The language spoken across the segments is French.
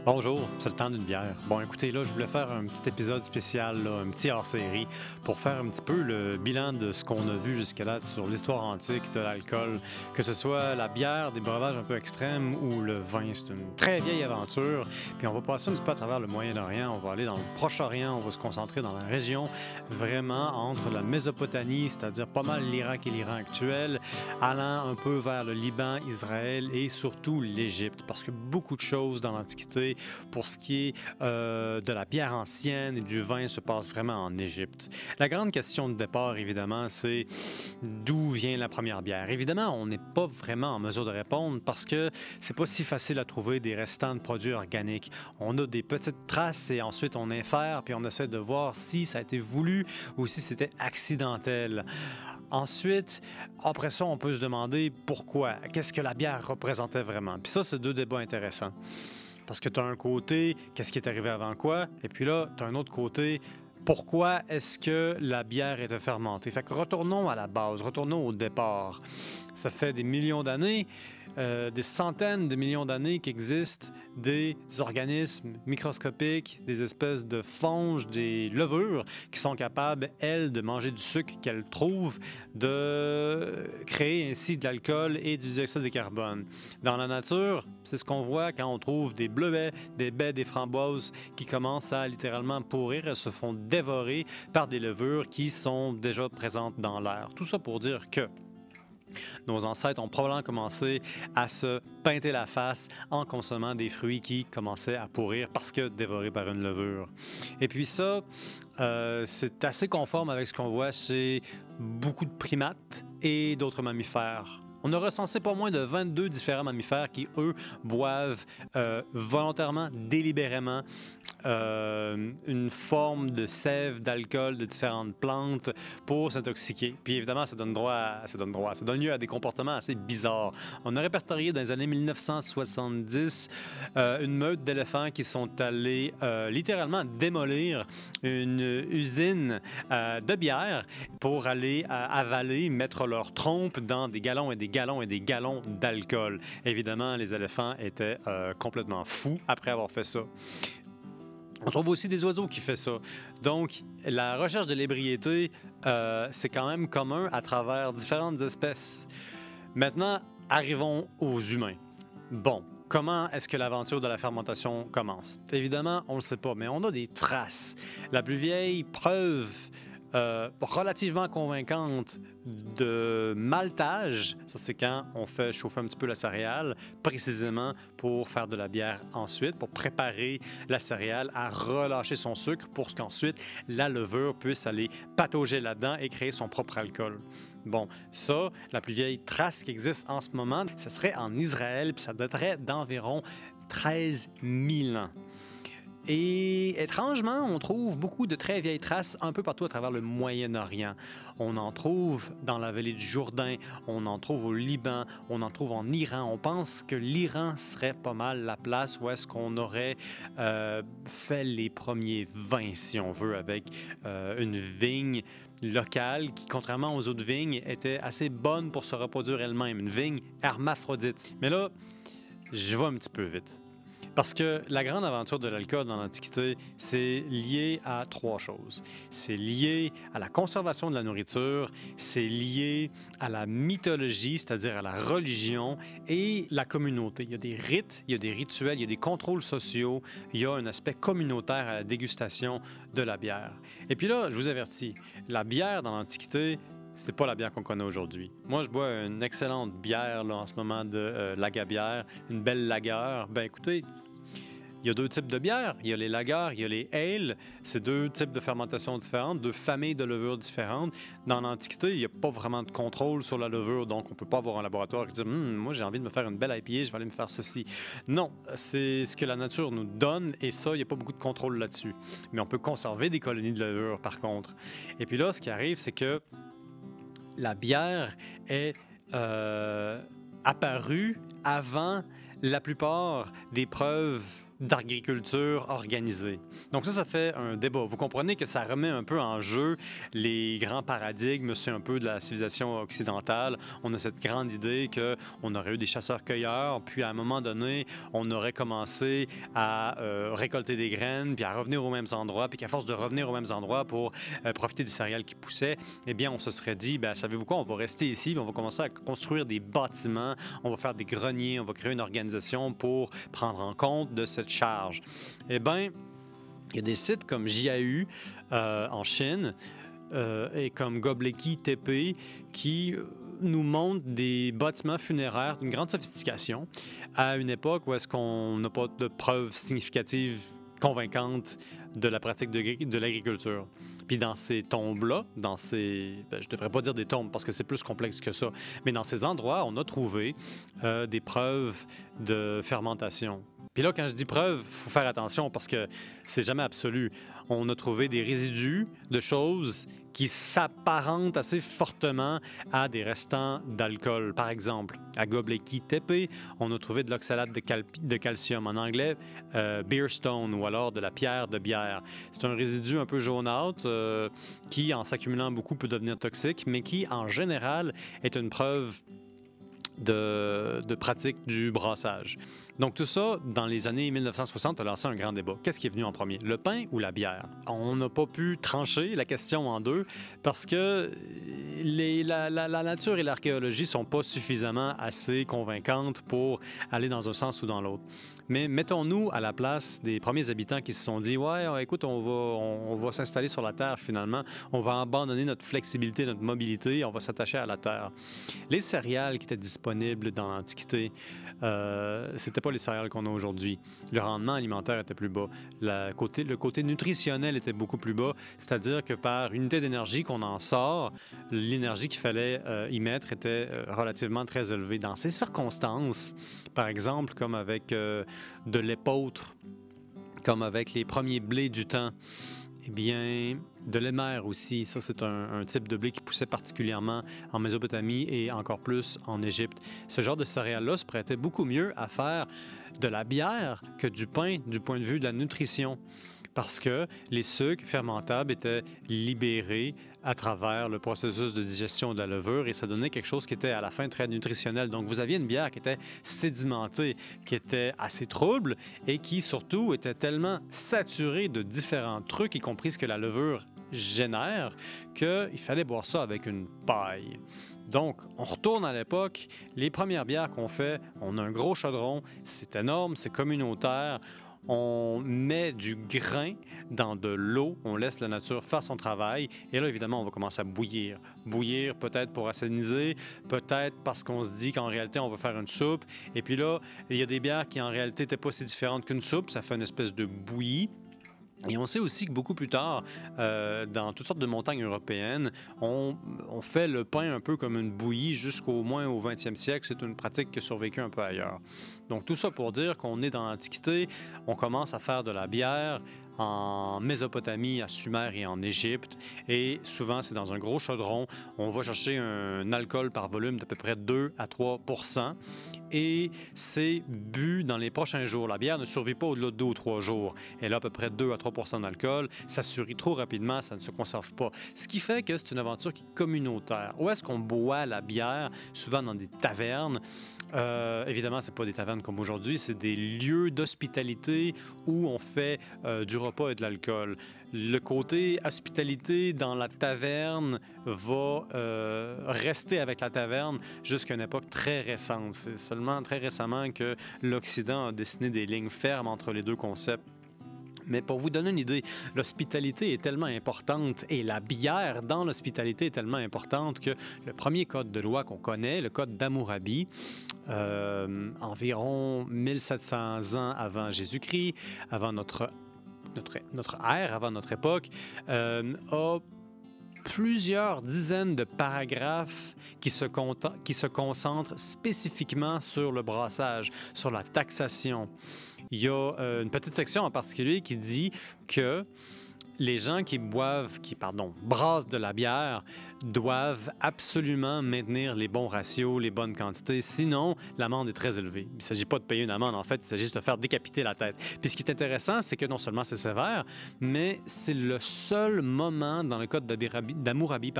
Bonjour, c'est le temps d'une bière. Bon, écoutez, là, je voulais faire un petit épisode spécial, là, un petit hors-série, pour faire un petit peu le bilan de ce qu'on a vu jusqu'à date sur l'histoire antique de l'alcool, que ce soit la bière, des breuvages un peu extrêmes ou le vin. C'est une très vieille aventure. Puis on va passer un petit peu à travers le Moyen-Orient, on va aller dans le Proche-Orient, on va se concentrer dans la région vraiment entre la Mésopotamie, c'est-à-dire pas mal l'Irak et l'Iran actuel, allant un peu vers le Liban, Israël et surtout l'Égypte, parce que beaucoup de choses dans l'Antiquité pour ce qui est de la bière ancienne et du vin se passe vraiment en Égypte. La grande question de départ, évidemment, c'est d'où vient la première bière. Évidemment, on n'est pas vraiment en mesure de répondre parce que c'est pas si facile à trouver des restants de produits organiques. On a des petites traces et ensuite on infère puis on essaie de voir si ça a été voulu ou si c'était accidentel. Ensuite, après ça, on peut se demander pourquoi, qu'est-ce que la bière représentait vraiment. Puis ça, c'est deux débats intéressants. Parce que tu as un côté, qu'est-ce qui est arrivé avant quoi? Et puis là, tu as un autre côté, pourquoi est-ce que la bière était fermentée? Fait que retournons à la base, retournons au départ. Ça fait des millions d'années, des centaines de millions d'années qu'existent des organismes microscopiques, des espèces de fonges, des levures qui sont capables, elles, de manger du sucre qu'elles trouvent, de créer ainsi de l'alcool et du dioxyde de carbone. Dans la nature, c'est ce qu'on voit quand on trouve des bleuets, des baies, des framboises qui commencent à littéralement pourrir. Elles se font dévorer par des levures qui sont déjà présentes dans l'air. Tout ça pour dire que nos ancêtres ont probablement commencé à se peinter la face en consommant des fruits qui commençaient à pourrir parce que dévorés par une levure. Et puis ça, c'est assez conforme avec ce qu'on voit chez beaucoup de primates et d'autres mammifères. On a recensé pas moins de 22 différents mammifères qui, eux, boivent volontairement, délibérément, une forme de sève d'alcool de différentes plantes pour s'intoxiquer. Puis évidemment, ça donne lieu à des comportements assez bizarres. On a répertorié dans les années 1970 une meute d'éléphants qui sont allés littéralement démolir une usine de bière pour aller avaler, mettre leurs trompes dans des gallons et des gallons et des gallons d'alcool. Évidemment, les éléphants étaient complètement fous après avoir fait ça. On trouve aussi des oiseaux qui font ça. Donc, la recherche de l'ébriété, c'est quand même commun à travers différentes espèces. Maintenant, arrivons aux humains. Bon, comment est-ce que l'aventure de la fermentation commence? Évidemment, on ne le sait pas, mais on a des traces. La plus vieille preuve relativement convaincante de maltage. Ça, c'est quand on fait chauffer un petit peu la céréale, précisément pour faire de la bière ensuite, pour préparer la céréale à relâcher son sucre pour qu'ensuite la levure puisse aller patauger là-dedans et créer son propre alcool. Bon, ça, la plus vieille trace qui existe en ce moment, ce serait en Israël, puis ça daterait d'environ 13 000 ans. Et étrangement, on trouve beaucoup de très vieilles traces un peu partout à travers le Moyen-Orient. On en trouve dans la vallée du Jourdain, on en trouve au Liban, on en trouve en Iran. On pense que l'Iran serait pas mal la place où est-ce qu'on aurait fait les premiers vins, si on veut, avec une vigne locale qui, contrairement aux autres vignes, était assez bonne pour se reproduire elle-même. Une vigne hermaphrodite. Mais là, je vais un petit peu vite. Parce que la grande aventure de l'alcool dans l'Antiquité, c'est lié à trois choses. C'est lié à la conservation de la nourriture, c'est lié à la mythologie, c'est-à-dire à la religion et la communauté. Il y a des rites, il y a des rituels, il y a des contrôles sociaux, il y a un aspect communautaire à la dégustation de la bière. Et puis là, je vous avertis, la bière dans l'Antiquité, c'est pas la bière qu'on connaît aujourd'hui. Moi, je bois une excellente bière là, en ce moment de Lagabière, une belle lager. Ben écoutez, il y a deux types de bières. Il y a les lagers, il y a les ales. C'est deux types de fermentation différentes, deux familles de levures différentes. Dans l'Antiquité, il n'y a pas vraiment de contrôle sur la levure, donc on ne peut pas avoir un laboratoire qui dit moi, j'ai envie de me faire une belle IPA, je vais aller me faire ceci. Non, c'est ce que la nature nous donne, et ça, il n'y a pas beaucoup de contrôle là-dessus. Mais on peut conserver des colonies de levure, par contre. Et puis là, ce qui arrive, c'est que la bière est apparue avant la plupart des preuves d'agriculture organisée. Donc ça fait un débat. Vous comprenez que ça remet un peu en jeu les grands paradigmes, c'est un peu de la civilisation occidentale. On a cette grande idée qu'on aurait eu des chasseurs-cueilleurs, puis à un moment donné, on aurait commencé à récolter des graines, puis à revenir aux mêmes endroits, puis qu'à force de revenir aux mêmes endroits pour profiter des céréales qui poussaient, eh bien, on se serait dit, ben, savez-vous quoi, on va rester ici, puis on va commencer à construire des bâtiments, on va faire des greniers, on va créer une organisation pour prendre en compte de cette charge. Eh bien, il y a des sites comme Jiahu en Chine et comme Göbekli Tepe qui nous montrent des bâtiments funéraires d'une grande sophistication à une époque où est-ce qu'on n'a pas de preuves significatives convaincantes de la pratique de l'agriculture. Puis dans ces tombes-là, je ne devrais pas dire des tombes parce que c'est plus complexe que ça, mais dans ces endroits, on a trouvé des preuves de fermentation. Puis là, quand je dis preuve, il faut faire attention parce que c'est jamais absolu. On a trouvé des résidus de choses qui s'apparentent assez fortement à des restants d'alcool. Par exemple, à Göbekli Tepe, on a trouvé de l'oxalate de calcium, en anglais beer stone, ou alors de la pierre de bière. C'est un résidu un peu jaunâtre qui, en s'accumulant beaucoup, peut devenir toxique, mais qui, en général, est une preuve de pratique du brassage. Donc tout ça, dans les années 1960, a lancé un grand débat. Qu'est-ce qui est venu en premier, le pain ou la bière? On n'a pas pu trancher la question en deux parce que la nature et l'archéologie ne sont pas suffisamment assez convaincantes pour aller dans un sens ou dans l'autre. Mais mettons-nous à la place des premiers habitants qui se sont dit « Ouais, écoute, on va s'installer sur la Terre finalement, on va abandonner notre flexibilité, notre mobilité, on va s'attacher à la Terre. » Les céréales qui étaient disponibles dans l'Antiquité, c'était pas les céréales qu'on a aujourd'hui. Le rendement alimentaire était plus bas. Le côté nutritionnel était beaucoup plus bas, c'est-à-dire que par unité d'énergie qu'on en sort, l'énergie qu'il fallait y mettre était relativement très élevée. Dans ces circonstances, par exemple, comme avec de l'épeautre, comme avec les premiers blés du temps, eh bien, de l'émer aussi. Ça, c'est un type de blé qui poussait particulièrement en Mésopotamie et encore plus en Égypte. Ce genre de céréales-là se prêtait beaucoup mieux à faire de la bière que du pain du point de vue de la nutrition, parce que les sucres fermentables étaient libérés à travers le processus de digestion de la levure et ça donnait quelque chose qui était à la fin très nutritionnel. Donc vous aviez une bière qui était sédimentée, qui était assez trouble et qui surtout était tellement saturée de différents trucs, y compris ce que la levure génère, qu'il fallait boire ça avec une paille. Donc, on retourne à l'époque. Les premières bières qu'on fait, on a un gros chaudron, c'est énorme, c'est communautaire. On met du grain dans de l'eau, on laisse la nature faire son travail, et là, évidemment, on va commencer à bouillir. Bouillir peut-être pour assainiser, peut-être parce qu'on se dit qu'en réalité, on va faire une soupe. Et puis là, il y a des bières qui, en réalité, n'étaient pas si différentes qu'une soupe, ça fait une espèce de bouillie. Et on sait aussi que beaucoup plus tard, dans toutes sortes de montagnes européennes, on fait le pain un peu comme une bouillie jusqu'au moins au 20e siècle. C'est une pratique qui a survécu un peu ailleurs. Donc tout ça pour dire qu'on est dans l'Antiquité, on commence à faire de la bière en Mésopotamie, à Sumer et en Égypte. Et souvent, c'est dans un gros chaudron. On va chercher un alcool par volume d'à peu près 2 à 3 %. Et c'est bu dans les prochains jours. La bière ne survit pas au-delà de 2 ou 3 jours. Elle a à peu près 2 à 3 % d'alcool. Ça survit trop rapidement, ça ne se conserve pas. Ce qui fait que c'est une aventure qui est communautaire. Où est-ce qu'on boit la bière? Souvent dans des tavernes. Évidemment, ce n'est pas des tavernes comme aujourd'hui, c'est des lieux d'hospitalité où on fait du repas et de l'alcool. Le côté hospitalité dans la taverne va rester avec la taverne jusqu'à une époque très récente. C'est seulement très récemment que l'Occident a dessiné des lignes fermes entre les deux concepts. Mais pour vous donner une idée, l'hospitalité est tellement importante et la bière dans l'hospitalité est tellement importante que le premier code de loi qu'on connaît, le code d'Hammurabi, environ 1700 ans avant Jésus-Christ, avant notre ère, avant notre époque, a plusieurs dizaines de paragraphes qui se concentrent spécifiquement sur le brassage, sur la taxation. Il y a une petite section en particulier qui dit que les gens brassent de la bière doivent absolument maintenir les bons ratios, les bonnes quantités. Sinon, l'amende est très élevée. Il ne s'agit pas de payer une amende, en fait, il s'agit de se faire décapiter la tête. Puis ce qui est intéressant, c'est que non seulement c'est sévère, mais c'est le seul moment dans le code d'Hammurabi,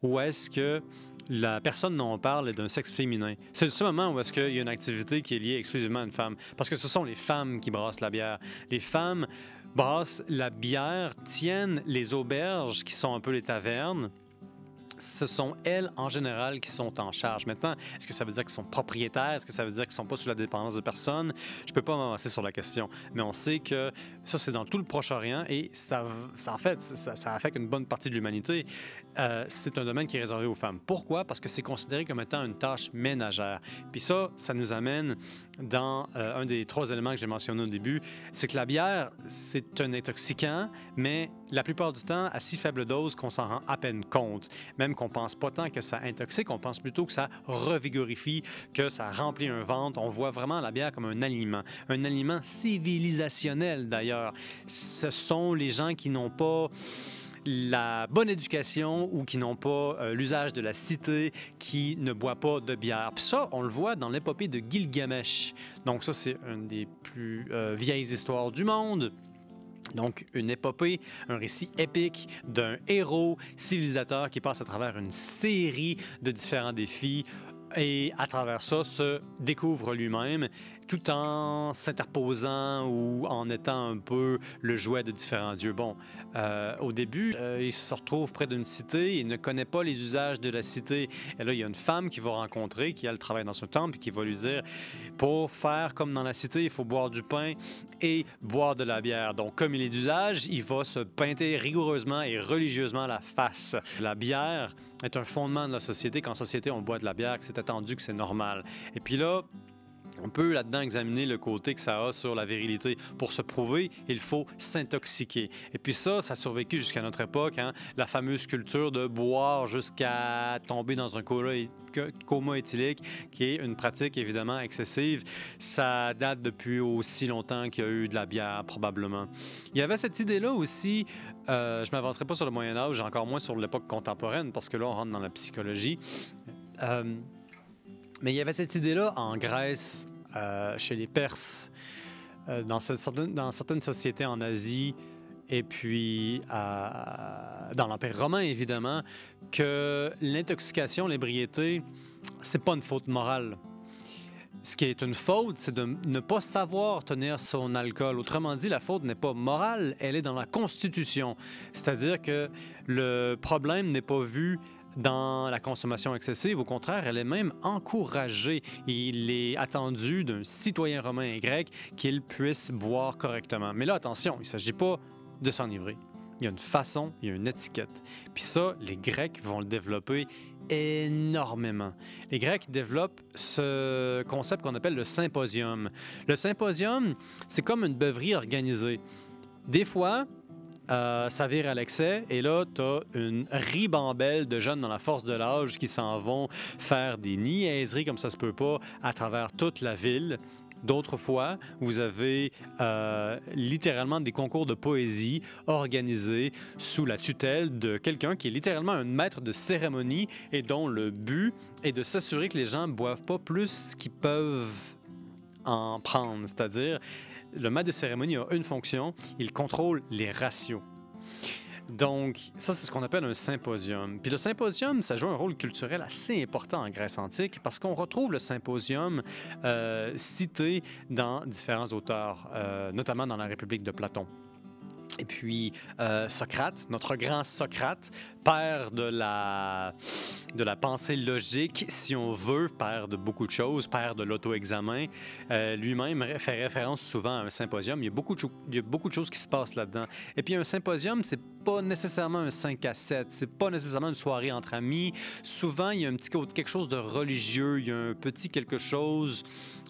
où est-ce que la personne dont on parle est d'un sexe féminin. C'est le seul moment où est-ce qu'il y a une activité qui est liée exclusivement à une femme. Parce que ce sont les femmes qui brassent la bière. Les femmes brassent la bière, tiennent les auberges qui sont un peu les tavernes. Ce sont elles, en général, qui sont en charge. Maintenant, est-ce que ça veut dire qu'ils sont propriétaires? Est-ce que ça veut dire qu'ils ne sont pas sous la dépendance de personne? Je ne peux pas m'avancer sur la question. Mais on sait que ça, c'est dans tout le Proche-Orient et ça affecte une bonne partie de l'humanité. C'est un domaine qui est réservé aux femmes. Pourquoi? Parce que c'est considéré comme étant une tâche ménagère. Puis ça nous amène dans un des 3 éléments que j'ai mentionné au début, c'est que la bière, c'est un intoxicant, mais la plupart du temps, à si faible dose qu'on s'en rend à peine compte. Même qu'on pense pas tant que ça intoxique, on pense plutôt que ça revigorifie, que ça remplit un ventre. On voit vraiment la bière comme un aliment civilisationnel d'ailleurs. Ce sont les gens qui n'ont pas la bonne éducation ou qui n'ont pas l'usage de la cité, qui ne boit pas de bière. Puis ça, on le voit dans l'épopée de Gilgamesh. Donc ça, c'est une des plus vieilles histoires du monde. Donc, une épopée, un récit épique d'un héros civilisateur qui passe à travers une série de différents défis et à travers ça se découvre lui-même tout en s'interposant ou en étant un peu le jouet de différents dieux. Bon, au début, il se retrouve près d'une cité, il ne connaît pas les usages de la cité. Et là, il y a une femme qu'il va rencontrer, qui elle travaille dans ce temple, et qui va lui dire, pour faire comme dans la cité, il faut boire du pain et boire de la bière. Donc, comme il est d'usage, il va se peinter rigoureusement et religieusement la face. La bière est un fondement de la société. Qu'en société, on boit de la bière, que c'est attendu, que c'est normal. Et puis là, on peut là-dedans examiner le côté que ça a sur la virilité. Pour se prouver, il faut s'intoxiquer. Et puis ça a survécu jusqu'à notre époque, hein? La fameuse culture de boire jusqu'à tomber dans un coma éthylique, qui est une pratique évidemment excessive. Ça date depuis aussi longtemps qu'il y a eu de la bière, probablement. Il y avait cette idée-là aussi, je ne m'avancerai pas sur le Moyen-Âge, encore moins sur l'époque contemporaine, parce que là, on rentre dans la psychologie. Mais il y avait cette idée-là en Grèce, chez les Perses, dans certaines sociétés en Asie, et puis dans l'Empire romain, évidemment, que l'intoxication, l'ébriété, c'est pas une faute morale. Ce qui est une faute, c'est de ne pas savoir tenir son alcool. Autrement dit, la faute n'est pas morale, elle est dans la Constitution. C'est-à-dire que le problème n'est pas vu dans la consommation excessive. Au contraire, elle est même encouragée. Il est attendu d'un citoyen romain et grec qu'il puisse boire correctement. Mais là, attention, il ne s'agit pas de s'enivrer. Il y a une façon, il y a une étiquette. Puis ça, les Grecs vont le développer énormément. Les Grecs développent ce concept qu'on appelle le symposium. Le symposium, c'est comme une beuverie organisée. Des fois, ça vire à l'excès et là, tu as une ribambelle de jeunes dans la force de l'âge qui s'en vont faire des niaiseries comme ça se peut pas à travers toute la ville. D'autres fois, vous avez littéralement des concours de poésie organisés sous la tutelle de quelqu'un qui est littéralement un maître de cérémonie et dont le but est de s'assurer que les gens ne boivent pas plus qu'ils peuvent en prendre. C'est-à-dire, le maître de cérémonie a une fonction, il contrôle les ratios. Donc, ça, c'est ce qu'on appelle un symposium. Puis le symposium, ça joue un rôle culturel assez important en Grèce antique parce qu'on retrouve le symposium cité dans différents auteurs, notamment dans la République de Platon. Et puis, Socrate, notre grand Socrate, père de la pensée logique, si on veut, père de beaucoup de choses, père de l'auto-examen, lui-même fait référence souvent à un symposium. Il y a beaucoup de choses qui se passent là-dedans. Et puis, un symposium, c'est pas nécessairement un 5 à 7, c'est pas nécessairement une soirée entre amis. Souvent, il y a un petit quelque chose de religieux, il y a un petit quelque chose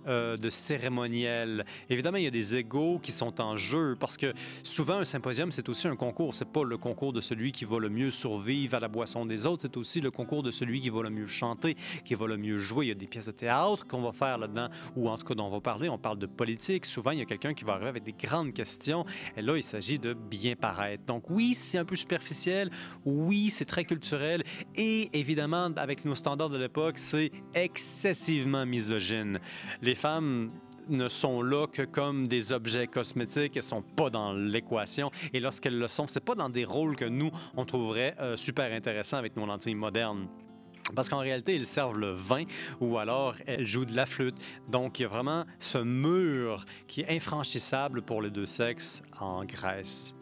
de cérémoniel. Évidemment, il y a des égos qui sont en jeu parce que souvent, un symposium, c'est aussi un concours. C'est pas le concours de celui qui va le mieux survivre vivre à la boisson des autres. C'est aussi le concours de celui qui va le mieux chanter, qui va le mieux jouer. Il y a des pièces de théâtre qu'on va faire là-dedans, ou en tout cas dont on va parler. On parle de politique. Souvent, il y a quelqu'un qui va arriver avec des grandes questions. Et là, il s'agit de bien paraître. Donc oui, c'est un peu superficiel. Oui, c'est très culturel. Et évidemment, avec nos standards de l'époque, c'est excessivement misogyne. Les femmes ne sont là que comme des objets cosmétiques, elles sont pas dans l'équation. Et lorsqu'elles le sont, c'est pas dans des rôles que nous, on trouverait super intéressants avec nos lentilles modernes. Parce qu'en réalité, ils servent le vin ou alors elles jouent de la flûte. Donc, il y a vraiment ce mur qui est infranchissable pour les deux sexes en Grèce.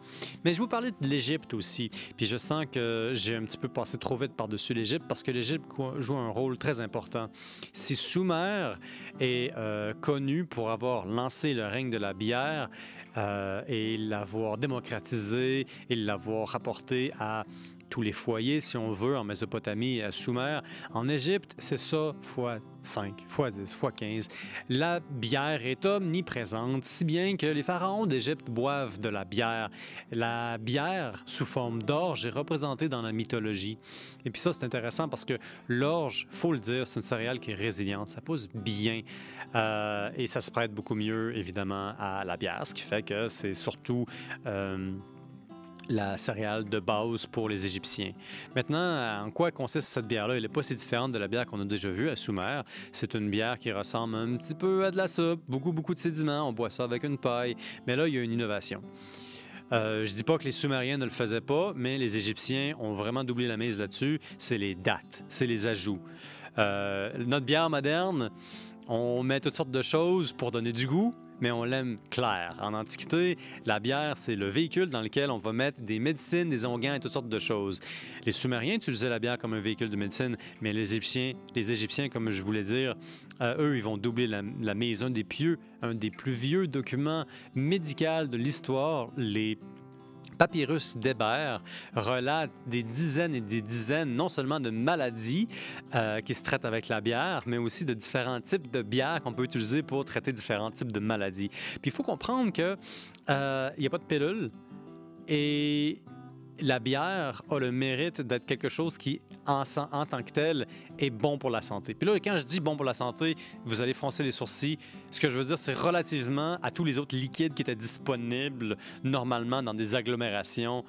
Mais je vous parlais de l'Égypte aussi. Puis je sens que j'ai un petit peu passé trop vite par-dessus l'Égypte parce que l'Égypte joue un rôle très important. Si Sumer est connu pour avoir lancé le règne de la bière et l'avoir démocratisé et l'avoir apporté à tous les foyers, si on veut, en Mésopotamie et à Sumer. En Égypte, c'est ça fois 5, fois 10, fois 15. La bière est omniprésente, si bien que les pharaons d'Égypte boivent de la bière. La bière, sous forme d'orge, est représentée dans la mythologie. Et puis ça, c'est intéressant parce que l'orge, il faut le dire, c'est une céréale qui est résiliente. Ça pousse bien et ça se prête beaucoup mieux, évidemment, à la bière, ce qui fait que c'est surtout la céréale de base pour les Égyptiens. Maintenant, en quoi consiste cette bière-là? Elle n'est pas si différente de la bière qu'on a déjà vue à Sumer. C'est une bière qui ressemble un petit peu à de la soupe, beaucoup de sédiments, on boit ça avec une paille, mais là, il y a une innovation. Je dis pas que les Sumériens ne le faisaient pas, mais les Égyptiens ont vraiment doublé la mise là-dessus. C'est les dates, c'est les ajouts. Notre bière moderne, on met toutes sortes de choses pour donner du goût, mais on l'aime clair. En Antiquité, la bière, c'est le véhicule dans lequel on va mettre des médecines, des onguents et toutes sortes de choses. Les Sumériens utilisaient la bière comme un véhicule de médecine, mais les Égyptiens, comme je voulais dire, eux, ils vont doubler la mise. Un des plus vieux documents médicaux de l'histoire, les Papyrus d'Hébert relate des dizaines et des dizaines, non seulement de maladies qui se traitent avec la bière, mais aussi de différents types de bières qu'on peut utiliser pour traiter différents types de maladies. Puis il faut comprendre qu'il n'y a pas de pilule et la bière a le mérite d'être quelque chose qui, en tant que tel, est bon pour la santé. Puis là, quand je dis bon pour la santé, vous allez froncer les sourcils. Ce que je veux dire, c'est relativement à tous les autres liquides qui étaient disponibles normalement dans des agglomérations.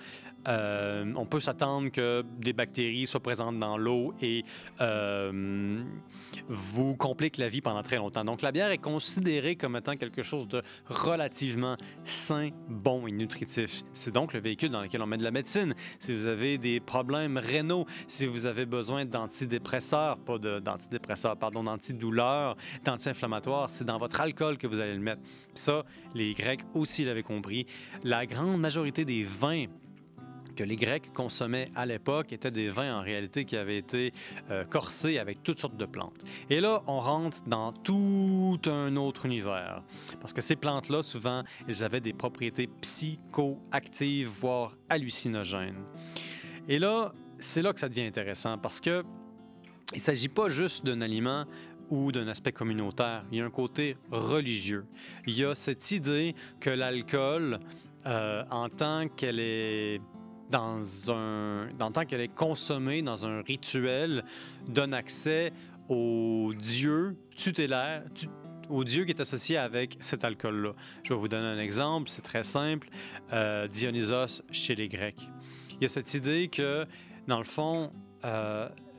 On peut s'attendre que des bactéries soient présentes dans l'eau et vous compliquent la vie pendant très longtemps. Donc, la bière est considérée comme étant quelque chose de relativement sain, bon et nutritif. C'est donc le véhicule dans lequel on met de la médecine. Si vous avez des problèmes rénaux, si vous avez besoin d'antidépresseurs, d'antidouleurs, d'anti-inflammatoires, c'est dans votre alcool que vous allez le mettre. Ça, les Grecs aussi l'avaient compris. La grande majorité des vins que les Grecs consommaient à l'époque étaient des vins en réalité qui avaient été corsés avec toutes sortes de plantes. Et là, on rentre dans tout un autre univers. Parce que ces plantes-là, souvent, elles avaient des propriétés psychoactives, voire hallucinogènes. Et là, c'est là que ça devient intéressant parce que il ne s'agit pas juste d'un aliment ou d'un aspect communautaire. Il y a un côté religieux. Il y a cette idée que l'alcool, en tant qu'elle est consommée dans un rituel, donne accès au Dieu tutélaire, au Dieu qui est associé avec cet alcool-là. Je vais vous donner un exemple, c'est très simple. Dionysos chez les Grecs. Il y a cette idée que, dans le fond,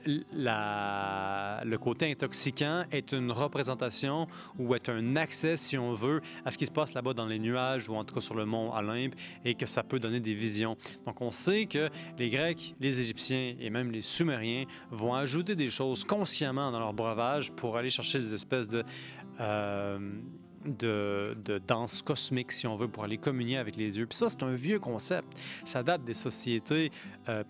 le côté intoxicant est une représentation ou est un accès, si on veut, à ce qui se passe là-bas dans les nuages ou en tout cas sur le mont Olympe et que ça peut donner des visions. Donc, on sait que les Grecs, les Égyptiens et même les Sumériens vont ajouter des choses consciemment dans leur breuvage pour aller chercher des espèces de danse cosmique, si on veut, pour aller communier avec les dieux. Puis ça, c'est un vieux concept. Ça date des sociétés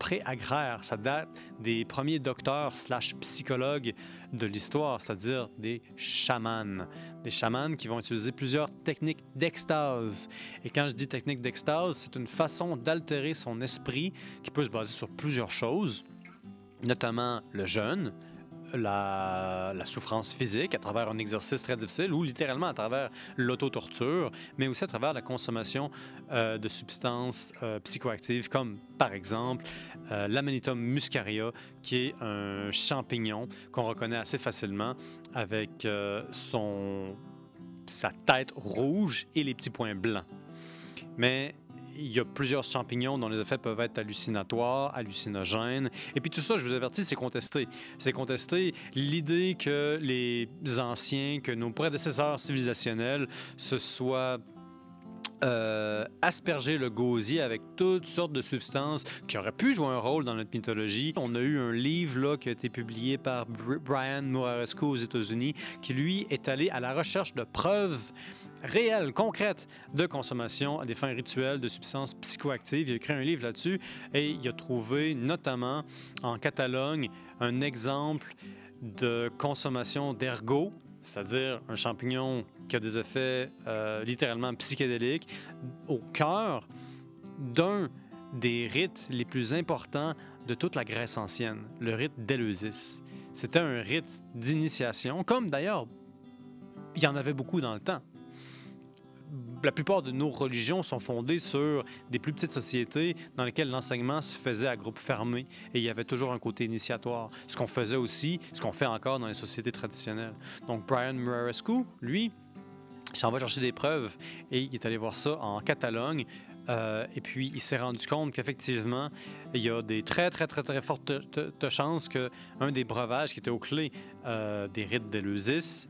pré-agraires. Ça date des premiers docteurs / psychologues de l'histoire, c'est-à-dire des chamans. Des chamans qui vont utiliser plusieurs techniques d'extase. Et quand je dis technique d'extase, c'est une façon d'altérer son esprit qui peut se baser sur plusieurs choses, notamment le jeûne, la souffrance physique à travers un exercice très difficile ou littéralement à travers l'autotorture, mais aussi à travers la consommation de substances psychoactives comme par exemple l'Amanita muscaria, qui est un champignon qu'on reconnaît assez facilement avec sa tête rouge et les petits points blancs. Mais il y a plusieurs champignons dont les effets peuvent être hallucinatoires, hallucinogènes. Et puis tout ça, je vous avertis, c'est contesté. C'est contesté. L'idée que les anciens, que nos prédécesseurs civilisationnels se soient asperger le gosier avec toutes sortes de substances qui auraient pu jouer un rôle dans notre mythologie. On a eu un livre là, qui a été publié par Brian Muraresku aux États-Unis qui, lui, est allé à la recherche de preuves réelles, concrètes de consommation à des fins rituelles de substances psychoactives. Il a écrit un livre là-dessus et il a trouvé notamment en Catalogne un exemple de consommation d'ergot, c'est-à-dire un champignon qui a des effets littéralement psychédéliques, au cœur d'un des rites les plus importants de toute la Grèce ancienne, le rite d'Éleusis. C'était un rite d'initiation, comme d'ailleurs il y en avait beaucoup dans le temps. La plupart de nos religions sont fondées sur des plus petites sociétés dans lesquelles l'enseignement se faisait à groupe fermé et il y avait toujours un côté initiatoire. Ce qu'on faisait aussi, ce qu'on fait encore dans les sociétés traditionnelles. Donc Brian Muraresku, lui, il s'en va chercher des preuves et il est allé voir ça en Catalogne. Et puis, il s'est rendu compte qu'effectivement, il y a des très fortes chances qu'un des breuvages qui était aux clés des rites d'Éleusis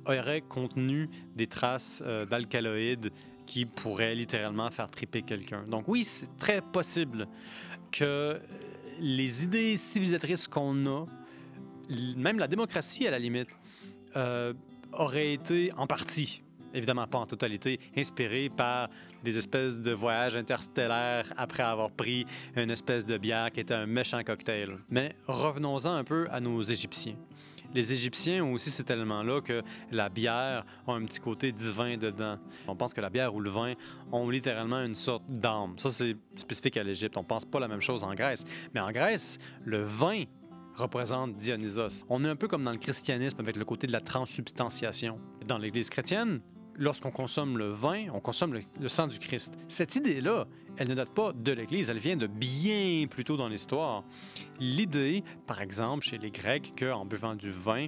aurait contenu des traces d'alcaloïdes qui pourraient littéralement faire triper quelqu'un. Donc oui, c'est très possible que les idées civilisatrices qu'on a, même la démocratie à la limite, auraient été en partie, évidemment pas en totalité, inspirées par des espèces de voyages interstellaires après avoir pris une espèce de bière qui était un méchant cocktail. Mais revenons-en un peu à nos Égyptiens. Les Égyptiens ont aussi cet élément-là que la bière a un petit côté divin dedans. On pense que la bière ou le vin ont littéralement une sorte d'âme. Ça, c'est spécifique à l'Égypte. On pense pas la même chose en Grèce. Mais en Grèce, le vin représente Dionysos. On est un peu comme dans le christianisme avec le côté de la transsubstantiation. Dans l'Église chrétienne, lorsqu'on consomme le vin, on consomme le sang du Christ. Cette idée-là, elle ne date pas de l'Église, elle vient de bien plus tôt dans l'histoire. L'idée, par exemple, chez les Grecs, qu'en buvant du vin,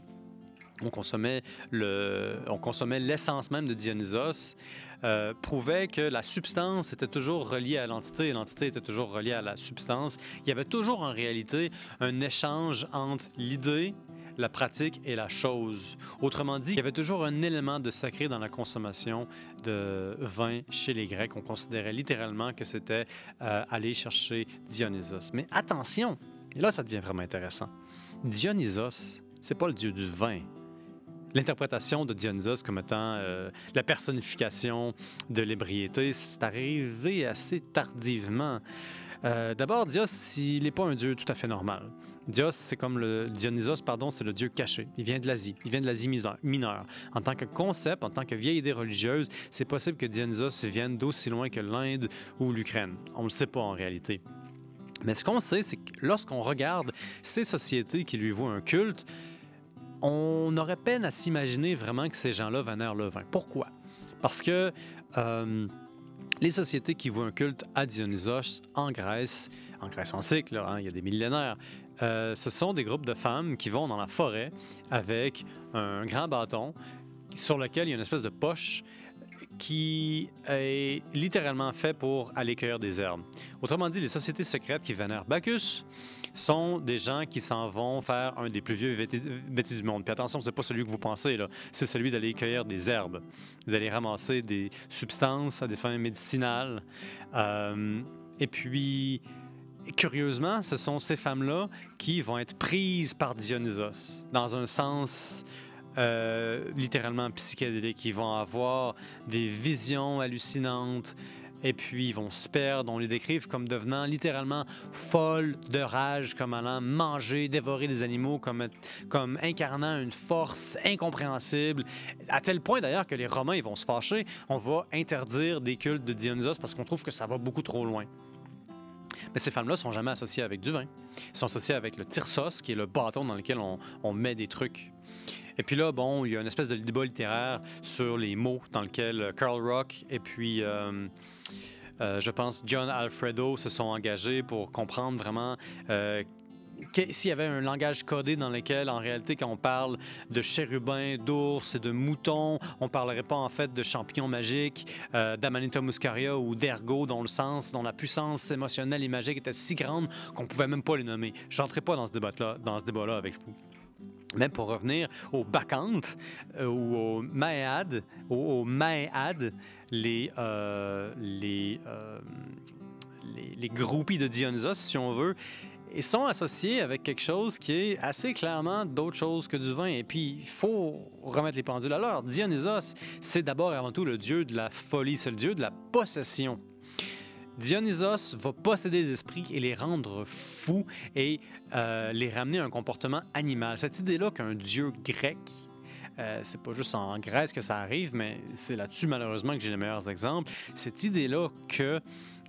on consommait l'essence même de Dionysos, prouvait que la substance était toujours reliée à l'entité et l'entité était toujours reliée à la substance. Il y avait toujours en réalité un échange entre l'idée, la pratique et la chose. Autrement dit, il y avait toujours un élément de sacré dans la consommation de vin chez les Grecs. On considérait littéralement que c'était aller chercher Dionysos. Mais attention, et là ça devient vraiment intéressant. Dionysos, c'est pas le dieu du vin. L'interprétation de Dionysos comme étant la personnification de l'ébriété, c'est arrivé assez tardivement. D'abord, Dios, il n'est pas un dieu tout à fait normal. Dios, c'est comme Dionysos, c'est le dieu caché. Il vient de l'Asie. Il vient de l'Asie mineure. En tant que concept, en tant que vieille idée religieuse, c'est possible que Dionysos vienne d'aussi loin que l'Inde ou l'Ukraine. On ne le sait pas en réalité. Mais ce qu'on sait, c'est que lorsqu'on regarde ces sociétés qui lui vouent un culte, on aurait peine à s'imaginer vraiment que ces gens-là vénèrent le vin. Pourquoi? Parce que les sociétés qui vouent un culte à Dionysos en Grèce antique, là, il y a des millénaires, ce sont des groupes de femmes qui vont dans la forêt avec un grand bâton sur lequel il y a une espèce de poche qui est littéralement fait pour aller cueillir des herbes. Autrement dit, les sociétés secrètes qui vénèrent Bacchus sont des gens qui s'en vont faire un des plus vieux vêtis du monde. Puis attention, c'est pas celui que vous pensez, là. C'est celui d'aller cueillir des herbes, d'aller ramasser des substances à des fins médicinales. Et puis, curieusement, ce sont ces femmes-là qui vont être prises par Dionysos, dans un sens littéralement psychédélique. Ils vont avoir des visions hallucinantes et puis ils vont se perdre. On les décrive comme devenant littéralement folles de rage, comme allant manger, dévorer des animaux, comme incarnant une force incompréhensible, à tel point d'ailleurs que les Romains ils vont se fâcher. On va interdire des cultes de Dionysos parce qu'on trouve que ça va beaucoup trop loin. Mais ces femmes-là sont jamais associées avec du vin. Elles sont associées avec le tire-sauce, qui est le bâton dans lequel on met des trucs. Et puis là, bon, il y a une espèce de débat littéraire sur les mots dans lequel Carl Rock et puis, je pense, John Alfredo se sont engagés pour comprendre vraiment s'il y avait un langage codé dans lequel, en réalité, quand on parle de chérubins, d'ours et de moutons, on ne parlerait pas en fait de champignons magiques, d'Amanita muscaria ou d'ergot, dont la puissance émotionnelle et magique était si grande qu'on ne pouvait même pas les nommer. Je n'entrerai pas dans ce débat-là avec vous. Mais pour revenir aux bacchantes ou aux maéades, les groupies de Dionysos, si on veut, ils sont associés avec quelque chose qui est assez clairement d'autre chose que du vin. Et puis, il faut remettre les pendules à l'heure. Dionysos, c'est d'abord et avant tout le dieu de la folie, c'est le dieu de la possession. Dionysos va posséder les esprits et les rendre fous et les ramener à un comportement animal. Cette idée-là qu'un dieu grec, c'est pas juste en Grèce que ça arrive, mais c'est là-dessus malheureusement que j'ai les meilleurs exemples, cette idée-là que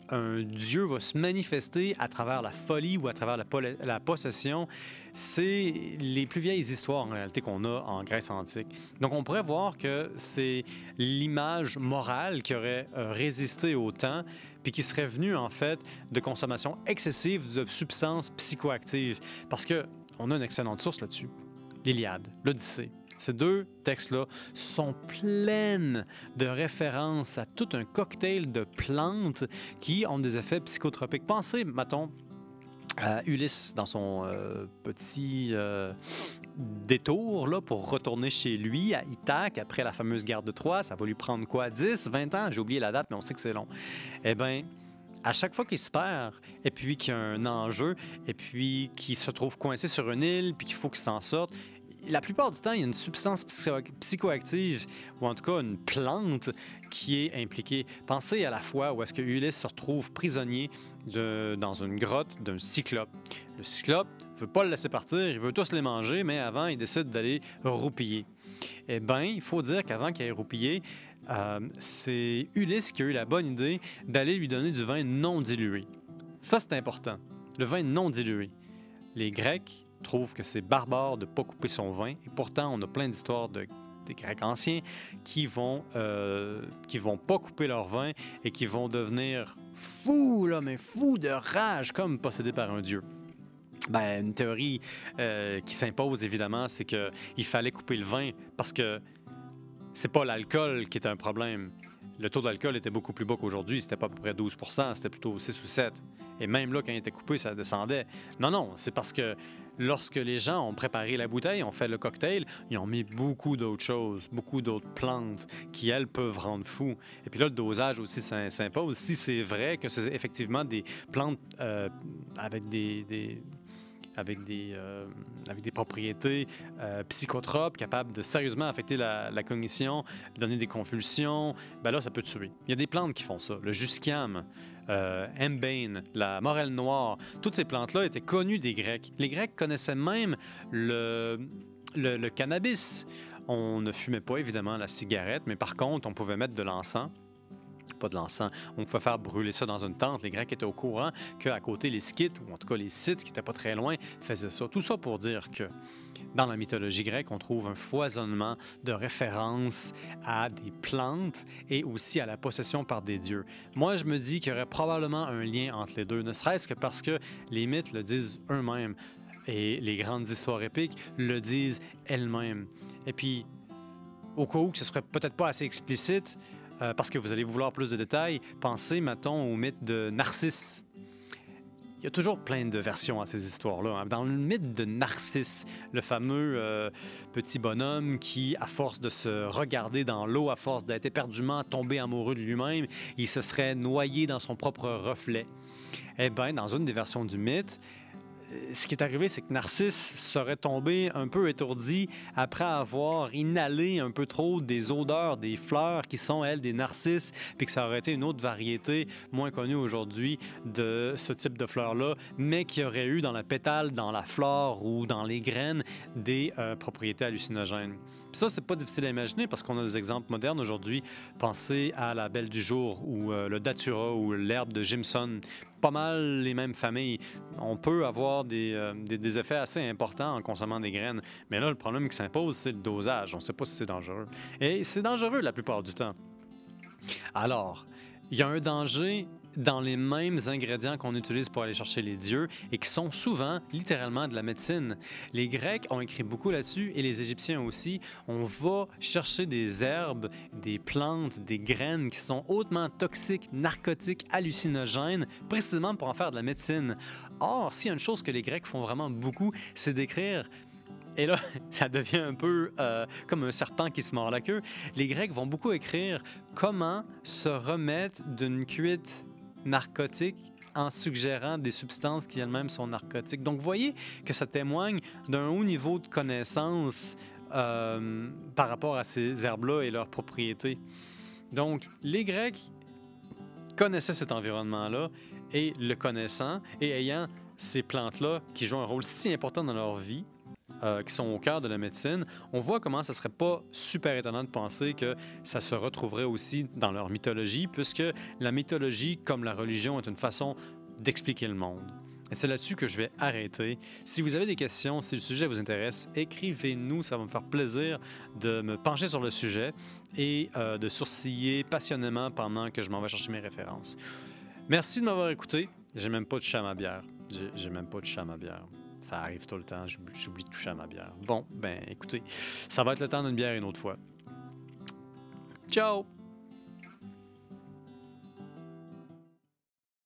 un dieu va se manifester à travers la folie ou à travers la possession, c'est les plus vieilles histoires en réalité qu'on a en Grèce antique. Donc on pourrait voir que c'est l'image morale qui aurait résisté au temps puis qui serait venue en fait de consommation excessive de substances psychoactives. Parce qu'on a une excellente source là-dessus, l'Iliade, l'Odyssée. Ces deux textes-là sont pleines de références à tout un cocktail de plantes qui ont des effets psychotropiques. Pensez, mettons, à Ulysse dans son petit détour là, pour retourner chez lui à Ithaque après la fameuse guerre de Troie. Ça va lui prendre quoi, 10, 20 ans? J'ai oublié la date, mais on sait que c'est long. Eh bien, à chaque fois qu'il se perd, et puis qu'il y a un enjeu, et puis qu'il se trouve coincé sur une île, puis qu'il faut qu'il s'en sorte, la plupart du temps, il y a une substance psychoactive, ou en tout cas une plante, qui est impliquée. Pensez à la fois où est-ce que Ulysse se retrouve prisonnier dans une grotte d'un cyclope. Le cyclope ne veut pas le laisser partir, il veut tous les manger, mais avant, il décide d'aller roupiller. Eh bien, il faut dire qu'avant qu'il aille roupiller, c'est Ulysse qui a eu la bonne idée d'aller lui donner du vin non dilué. Ça, c'est important. Le vin non dilué. Les Grecs trouvent que c'est barbare de ne pas couper son vin. Et pourtant, on a plein d'histoires des Grecs anciens qui vont pas couper leur vin et qui vont devenir fous, là, mais fous de rage, comme possédés par un dieu. Ben, une théorie qui s'impose, évidemment, c'est qu'il fallait couper le vin parce que c'est pas l'alcool qui est un problème. Le taux d'alcool était beaucoup plus bas qu'aujourd'hui. C'était pas à peu près 12 %, c'était plutôt 6 ou 7. Et même là, quand il était coupé, ça descendait. Non, c'est parce que lorsque les gens ont préparé la bouteille, ont fait le cocktail, ils ont mis beaucoup d'autres choses, beaucoup d'autres plantes qui, elles, peuvent rendre fou. Et puis là, le dosage aussi s'impose. Si c'est vrai que c'est effectivement des plantes avec des propriétés psychotropes, capables de sérieusement affecter la cognition, donner des convulsions, ben là, ça peut tuer. Il y a des plantes qui font ça. Le jusquiam, henbane, la morelle noire, toutes ces plantes-là étaient connues des Grecs. Les Grecs connaissaient même le cannabis. On ne fumait pas, évidemment, la cigarette, mais par contre, on pouvait mettre de l'encens. Pas de l'encens. On pouvait faire brûler ça dans une tente. Les Grecs étaient au courant qu'à côté, les Scythes, ou en tout cas les Scythes, qui n'étaient pas très loin, faisaient ça. Tout ça pour dire que dans la mythologie grecque, on trouve un foisonnement de références à des plantes et aussi à la possession par des dieux. Moi, je me dis qu'il y aurait probablement un lien entre les deux, ne serait-ce que parce que les mythes le disent eux-mêmes et les grandes histoires épiques le disent elles-mêmes. Et puis, au cas où que ce serait peut-être pas assez explicite, parce que vous allez vouloir plus de détails, pensez, mettons, au mythe de Narcisse. Il y a toujours plein de versions à ces histoires-là. Dans le mythe de Narcisse, le fameux petit bonhomme qui, à force de se regarder dans l'eau, à force d'être éperdument tombé amoureux de lui-même, il se serait noyé dans son propre reflet. Eh bien, dans une des versions du mythe, ce qui est arrivé, c'est que Narcisse serait tombé un peu étourdi après avoir inhalé un peu trop des odeurs des fleurs qui sont, elles, des narcisses, puis que ça aurait été une autre variété moins connue aujourd'hui de ce type de fleurs-là, mais qui aurait eu dans la pétale, dans la flore ou dans les graines des propriétés hallucinogènes. Puis ça, c'est pas difficile à imaginer parce qu'on a des exemples modernes aujourd'hui. Pensez à la Belle du jour ou le datura ou l'herbe de Jimson. pas mal les mêmes familles. On peut avoir des effets assez importants en consommant des graines. Mais là, le problème qui s'impose, c'est le dosage. On ne sait pas si c'est dangereux. Et c'est dangereux la plupart du temps. Alors, il y a un danger dans les mêmes ingrédients qu'on utilise pour aller chercher les dieux et qui sont souvent littéralement de la médecine. Les Grecs ont écrit beaucoup là-dessus et les Égyptiens aussi. On va chercher des herbes, des plantes, des graines qui sont hautement toxiques, narcotiques, hallucinogènes, précisément pour en faire de la médecine. Or, s'il y a une chose que les Grecs font vraiment beaucoup, c'est d'écrire. Et là, ça devient un peu comme un serpent qui se mord la queue. Les Grecs vont beaucoup écrire comment se remettre d'une cuite narcotique en suggérant des substances qui elles-mêmes sont narcotiques. Donc, vous voyez que ça témoigne d'un haut niveau de connaissance par rapport à ces herbes-là et leurs propriétés. Donc, les Grecs connaissaient cet environnement-là et le connaissant et ayant ces plantes-là qui jouent un rôle si important dans leur vie, qui sont au cœur de la médecine, on voit comment ça serait pas super étonnant de penser que ça se retrouverait aussi dans leur mythologie, puisque la mythologie, comme la religion, est une façon d'expliquer le monde. Et c'est là-dessus que je vais arrêter. Si vous avez des questions, si le sujet vous intéresse, écrivez-nous, ça va me faire plaisir de me pencher sur le sujet et de sourciller passionnément pendant que je m'en vais chercher mes références. Merci de m'avoir écouté. J'ai même pas de cham à bière. J'ai même pas de cham à bière. Ça arrive tout le temps, j'oublie de toucher à ma bière. Bon, ben écoutez, ça va être le temps d'une bière une autre fois. Ciao!